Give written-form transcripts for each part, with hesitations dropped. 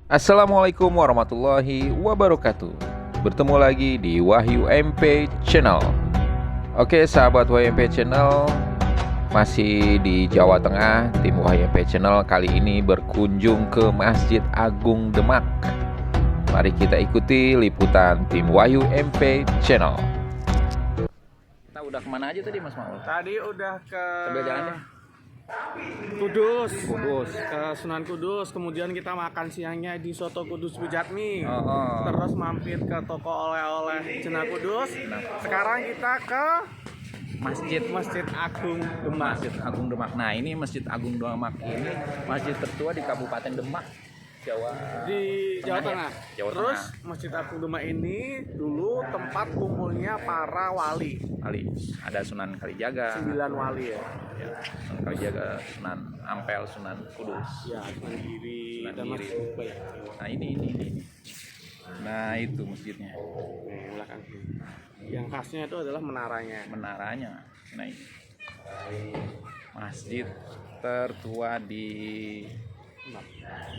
Assalamualaikum warahmatullahi wabarakatuh. Bertemu lagi di Wahyu MP Channel. Oke sahabat Wahyu MP Channel, masih di Jawa Tengah. Tim Wahyu MP Channel kali ini berkunjung ke Masjid Agung Demak. Mari kita ikuti liputan tim Wahyu MP Channel. Kita udah kemana aja tadi Mas Maul? Tadi udah ke Sambil jalan deh. Kudus, ke Sunan Kudus. Kemudian kita makan siangnya di Soto Kudus Bujatmi. Terus mampir ke toko oleh-oleh Jenah Kudus. Sekarang kita ke Masjid Agung Demak. Masjid Agung Demak. Nah ini Masjid Agung Demak ini masjid tertua di Kabupaten Demak, Jawa Tengah. Jawa Terus Tengah. Masjid Agung Demak ini dulu tempat kumpulnya para wali. Ada Sunan Kalijaga, 9 wali ya. Sunan Kalijaga, Sunan Ampel, Sunan Kudus. Ya, Sunan Giri, Sunan dan Giri. masih banyak. Nah ini. Nah itu masjidnya. Belakang. Yang khasnya itu adalah menaranya. Nah ini. Masjid tertua di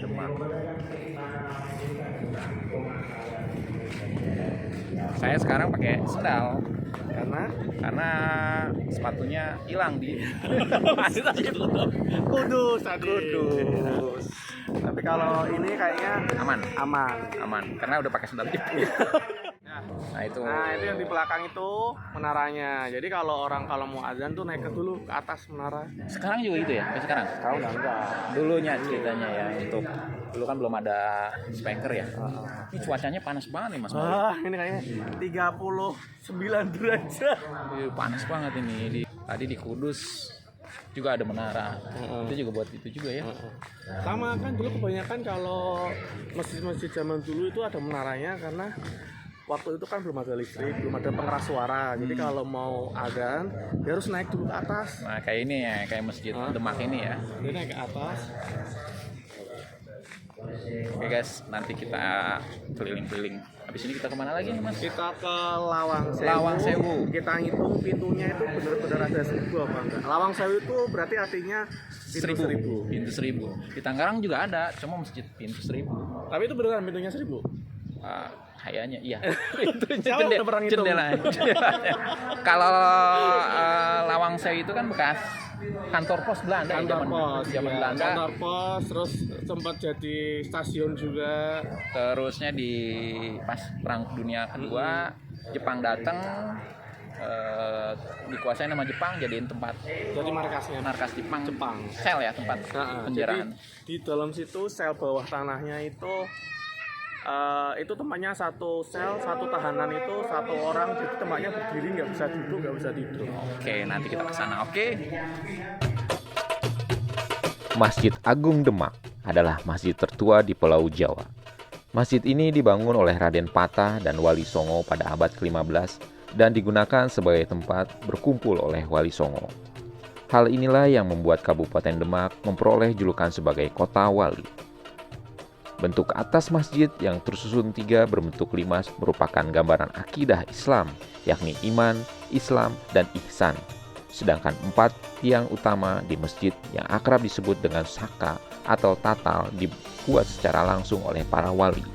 Demak. Saya sekarang pakai sendal karena sepatunya hilang di Kudus tadi. Tapi kalau ini kayaknya aman. karena udah pakai sendal jepit. Nah itu yang di belakang itu menaranya. Jadi kalau mau azan tuh naik dulu ke atas menara. sekarang juga gitu ya? Sekarang? Tahu enggak? Dulunya ceritanya ya, untuk dulu kan belum ada speaker ya. Ini cuacanya panas banget nih Mas. Ini kayaknya 39 derajat. Panas banget ini. Tadi di Kudus juga ada menara. Itu juga buat itu juga ya. Sama kan dulu kebanyakan kalau masjid-masjid zaman dulu itu ada menaranya karena waktu itu kan belum ada listrik, belum ada pengeras suara. Jadi kalau mau azan dia harus naik dulu ke atas. Nah kayak ini ya, kayak Masjid Demak ini ya. Dia naik ke atas. Oke guys, nanti kita keliling-keliling. Habis ini kita kemana lagi nih Mas? Kita ke Lawang Lawang Sewu. Kita ngitung pintunya itu benar-benar ada 1000 apa enggak? Lawang Sewu itu berarti artinya Pintu 1000. Di Tangerang juga ada, cuma masjid pintu 1000. Tapi itu beneran pintunya 1000? Kayaknya iya. Siapa udah pernah ngitung? Jendelanya. Kalau Lawang Sewu itu kan bekas kantor pos Belanda ya, zaman Belanda. Kantor pos, terus sempat jadi stasiun juga. Terusnya di pas Perang Dunia Kedua, Jepang datang, dikuasain sama Jepang, jadiin tempat Jadi markas Jepang. Sel ya, tempat penjaraan. Jadi di dalam situ sel bawah tanahnya itu tempatnya satu sel, satu tahanan itu satu orang, jadi tempatnya berdiri, nggak bisa duduk, nggak bisa tidur. Oke, nanti kita ke sana. Oke. Masjid Agung Demak adalah masjid tertua di Pulau Jawa. Masjid ini dibangun oleh Raden Patah dan Wali Songo pada abad ke-15 dan digunakan sebagai tempat berkumpul oleh Wali Songo. Hal inilah yang membuat Kabupaten Demak memperoleh julukan sebagai Kota Wali. Bentuk atas masjid yang tersusun 3 berbentuk 5 merupakan gambaran akidah Islam, yakni iman, Islam, dan ihsan. Sedangkan 4 tiang utama di masjid yang akrab disebut dengan saka atau tatal dibuat secara langsung oleh para wali.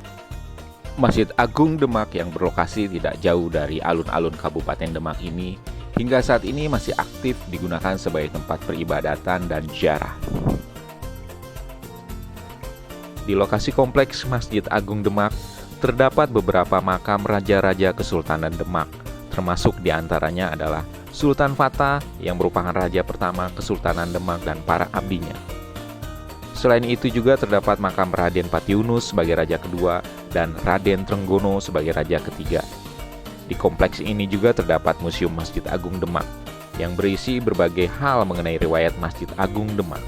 Masjid Agung Demak yang berlokasi tidak jauh dari alun-alun Kabupaten Demak ini hingga saat ini masih aktif digunakan sebagai tempat peribadatan dan ziarah. Di lokasi kompleks Masjid Agung Demak terdapat beberapa makam raja-raja Kesultanan Demak, termasuk diantaranya adalah Sultan Fatah yang merupakan raja pertama Kesultanan Demak dan para abdinya. Selain itu juga terdapat makam Raden Patiunus sebagai raja kedua dan Raden Trenggono sebagai raja ketiga. Di kompleks ini juga terdapat Museum Masjid Agung Demak yang berisi berbagai hal mengenai riwayat Masjid Agung Demak.